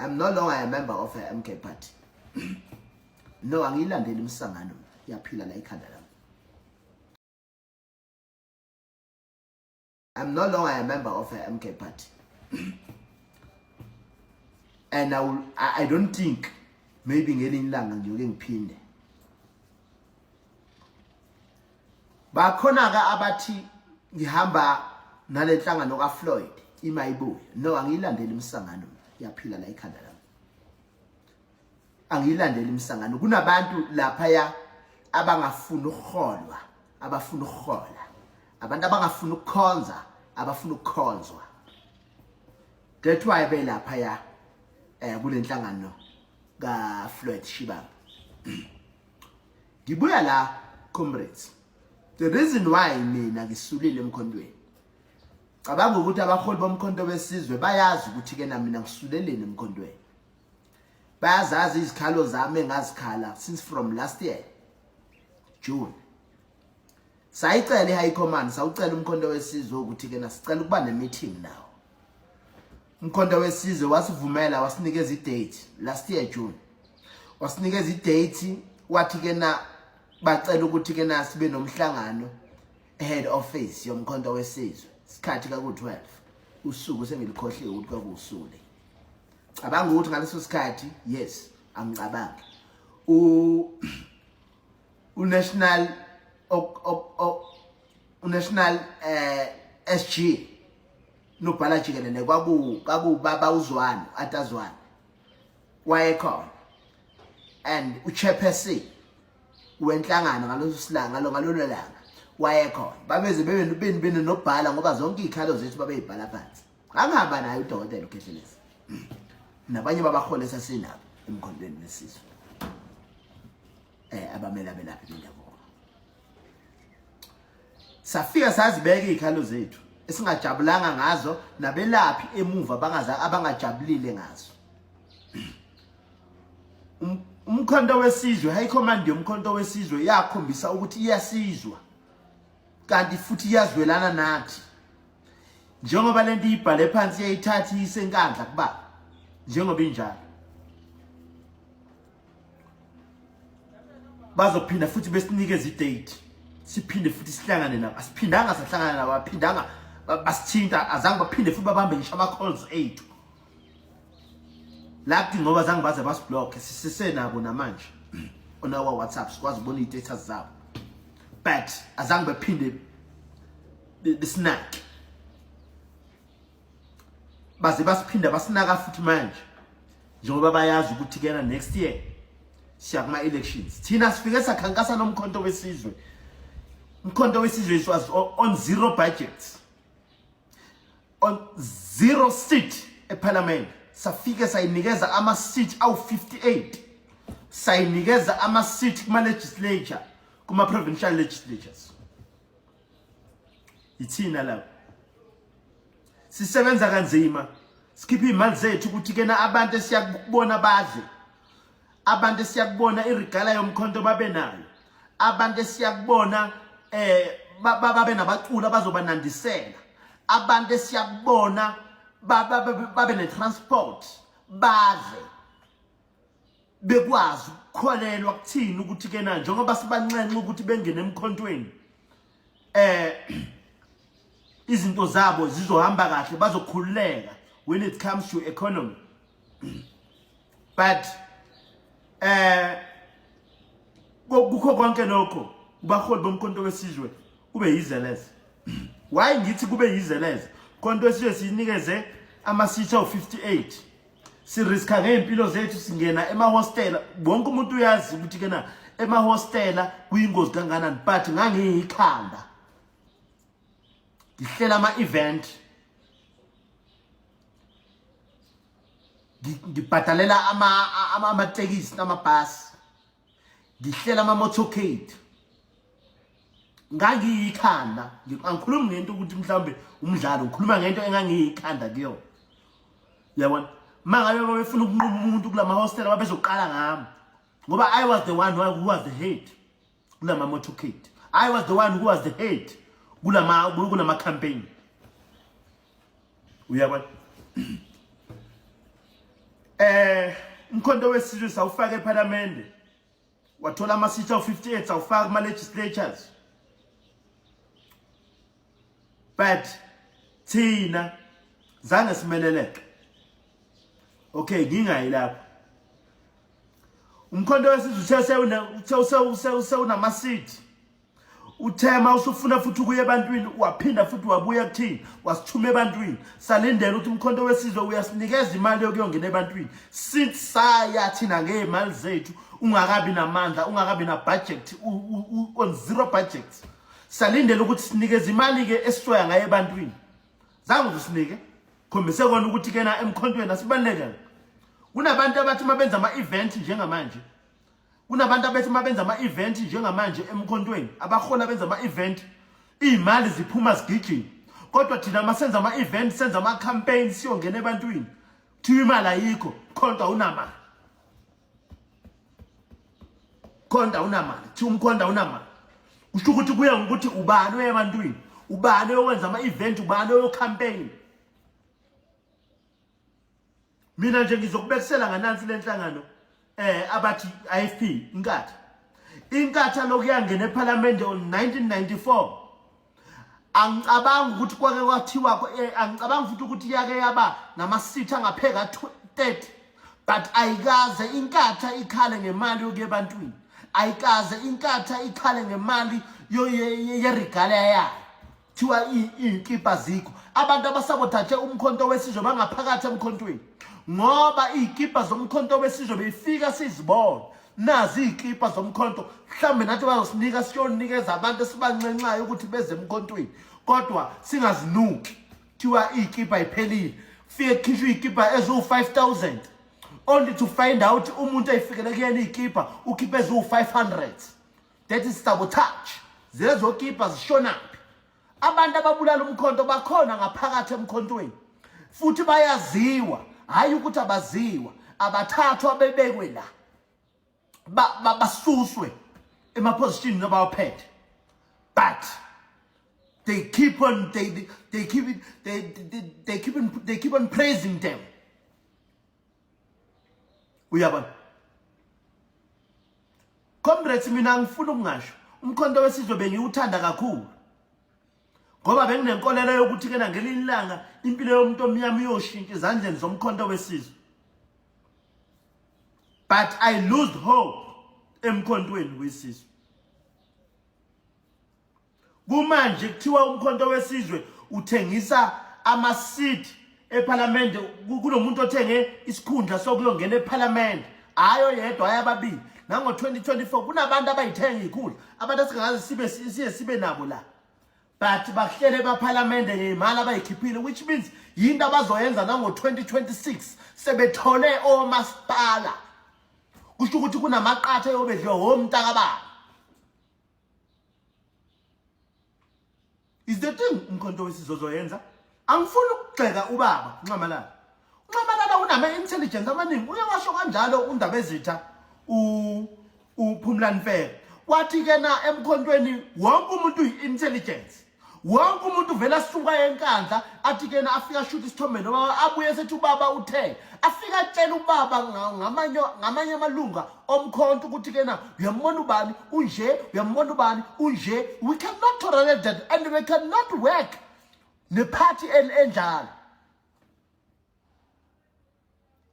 I'm no longer a member of a MK party. No, angilandeli imsangano yaphila la ikhanda lami. I'm no longer a member of a MK party. And I don't think maybe ngelinye ilanga ngiyoke ngiphinde. Bakhona ka abathi ngihamba nalenhlangano ka Floyd imayibuye. No, angilandeli imsangano yaphila la ikhanda lami. Angilandeli imsangano. Kunabantu lapha ya abangafuna ukuholwa, abafuna ukuhola. Abantu abangafuna ukukhonza, abafuna ukukhonzwa. That's why belapha ya kulenhlangano ka Floyd Shibang. Ngibuya la comrades. The reason why mina ngisulile emkhondweni. Cabanga ukuthi abaholi bomkhonto wesizwe bayazi ukuthi ke nami mina ngisuleleni emkhondweni. Bayazazi izikhalo zami engazikhala since from last year June. Sayicela iHigh Command, sawucela umkhonto wesizwe ukuthi ke nasicela ukuba ne meeting now. Umkhonto wesizwe wasivumela wasinikeza idate last year June. Wasinikeza idate wathi ke na bacela ukuthi ke na sibe nomhlangano head office yomkhonto wesizwe. Isikhathi ka ku12 usuku sengilikhohliwe ukuthi kwakusule. Cabanga ukuthi ngaleso sikhathi yes angicabangi unational unational SG nobhala jikelele kwakubaba uZwani atazwani wayekhona and uchairperson wenhlangano ngaloso silanga ngalolo langa wayekhona babeze bebe nobhala ngoba zonke izikhalo zethu babeyibhala phansi angihamba naye uDokotela uKhehlelezi nabanye babahole sasinabo emkhondweni lesizwe abamela belaphi bendabuko safika sazibeka izikhalo zethu esingajabulanga ngazo nabelaphi emuva abangajabulile ngazo umkhonto wesizwe High Command yomkhonto wesizwe yakhombisa ukuthi iyasizwa kanti futhi iyazwelana nathi njengoba lento ibhale phansi yayithatha isenkandla kuba njengoba injalo bazophinda futhi besinikeza idate siphinde futhi sihlangane nabo asiphindanga sahlangana nabo aphindanga basithinta azange baphinde futhi babambe ngisho ama calls ethu lapho ngoba azange baze basiblock sisenabo namanje on our WhatsApp sikwazi ukubona i-status zabo but azange baphinde besnack baze basiphinda basinaka futhi manje njengoba bayazi ukuthi kena next year siya kuma elections thina sifike sakhankasa nomkhonto wesizwe umkhonto wesizwe was on zero budget on zero seat eParliament safike sayinikeza ama seat awu58 sayinikeza ama seat kuma legislature kuma provincial legislatures ithina lapho sisebenza kanzima sikhipha imali zethu ukuthi kena abantu esiyakubona badle abantu esiyakubona irigala yomkhonto babe nayo abantu esiyakubona babe nabacula abazobanandisela abantu esiyakubona babe netransport badle bekwazi ukukholelwa kuthini ukuthi kena njengoba sibancenxe ukuthi bengene emkhontweni izinto zabo zizohamba kahle bazokhululeka when it comes to economy but kukho konke lokho ubaholi bomkhonto wesizwe kube yizeleze why ngithi kube yizeleze khonto wesizwe sinikeze ama seats awu58 si riska ngempilo zethu singena ema hostela bonke umuntu uyazi ukuthi kena ema hostela kuyingozi kanganani but ngangiyikhanda ngihlela ama event ngibhadalela ama tekisi namabhasi ngihlela ama motorcade ngangiyikhanda angikhulumi ngento ukuthi mhlambe umdlalo ngikhuluma ngento engangiyikhanda kuyo yabona mangabe bafuna ukunquma umuntu kulama hostel babezoqala ngami ngoba I was the one who was the head kulama motorcade I was the one who was the head kulama campaign uyabona umkhonto wesizwe sawufaka eParliament wathola ama-seat awu-58 sawufaka kuma-legislatures but thina zange simeleleke. Okay, ngingayi lapho. Umkhonto wesizwe usewunama-seat. Uthema usufuna futhi ukuya ebantwini waphinda futhi wabuya kuthini wasithuma ebantwini salindela ukuthi umkhonto wesizwe uyasinikeza imali yokuyongena ebantwini since saya thina ngeemali zethu ungakabi namandla ungakabi na budget on zero budget salindela ukuthi sinikeze imali ke esisoya ngaye ebantwini zange usinike khombise kona ukuthi ke na emkhontweni asibalekele. Kunabantu abathi mabenza ama-event njengamanje kunabantu abethi mabenza ama-event njengamanje emkhontweni abakhona benza ama-event imali ziphuma zigijima kodwa thina masenza ama-event senza ama-campaign siyongena ebantwini thiwa imali ayikho khonto awunamali thiwa umkhonto awunamali kusho ukuthi kuya ngokuthi ubani oya ebantwini ubani owenza ama-event ubani oyo-campaign. Mina nje ngizokubekisela nganansi lenhlangano abathi IFP inkatha lokuyangena eParliament on 1994 angicabanga ukuthi kwake kwathiwa angicabanga futhi ukuthi yake yaba nama-seat angapheka 30 but ayikaze inkatha ikhale ngemali yokuya ebantwini ayikaze inkatha ikhale ngemali yeregalia yayo thiwa iy'nkipa zikho abantu abasabothathe umkhonto wesizwe bangaphakathi emkhontweni ngoba iy'kipa zomkhonto wesizwe beyifika sizibona nazi iy'kipa zomkhonto mhlawumbe nathi bazosinika siyonikeza abantu esibancencayo ukuthi beze emkhontweni kodwa singazinuki thiwa iy'kipa iphelile fike kukhishwa iy'kipa eziwu-5,000 only to find out umuntu ayifikele kuyena iy'kipa ukhiphe eziwu-500. That is sabotage. Zezo kipa zishonaphi abantu ababulala umkhonto bakhona ngaphakathi emkhontweni futhi bayaziwa hayi ukuthi abaziwa abathathwa bebekwe la basuswe emapositionini abawaphethe but they keep on praising them. Uyabona comrades, mina ngifuna ukungasho umkhonto wesizwe bengiwuthanda kakhulu ngoba benginenkolelo yokuthi ke ngelinye ilanga impilo yomuntu omnyama iyoshintsha ezandleni zomkhonto wesizwe but I lose hope emkhontweni wesizwe. Kumanje kuthiwa umkhonto wesizwe uthengisa ama-seat eParliament kunomuntu othenge isikhundla sokuyongena eParliament ayo yedwa ayababili nango 2024 kunabantu abayithenga ikhulu abantu asingaze sibe nabo la but bahlele eParliament ngemali abayikhiphile which means yinto abazoyenza nango 2026 sebethole omasipala kusho ukuthi kunamaqatha yobedliwa womntakababa. Is the thing umkhonto wesizwe ozoyenza angifuni ukugxeka ubaba uNcamalala unama-intelligence amaningi uyawasho kanjalo uNdaba Ezitha uPhumlani Mfene wathi ke na emkhontweni wonke umuntu uyi-intelligence wonke umuntu vele asuka enkandla athi ke na afika shoot isithombe noma abuye sethi ubaba uthe afika atshela ubaba ngamanye amalunga omkhonto ukuthi ke na uyambona ubani unje uyambona ubani unje. We cannot tolerate that and we cannot work neparty enjalo.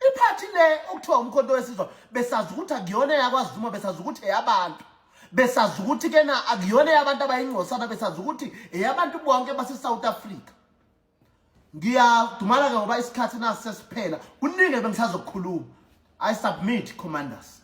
Iphathi le okuthiwa umkhonto wesizwe besazi ukuthi akuyona yakwaZuma besazi ukuthi eyabantu besazi ukuthi ke na akuyona yabantu abayingcosana besazi ukuthi eyabantu bonke base-South Africa. Ngiyadumala ke ngoba isikhathi nasesiphela kuningi bengisazokukhuluma. I submit, commanders.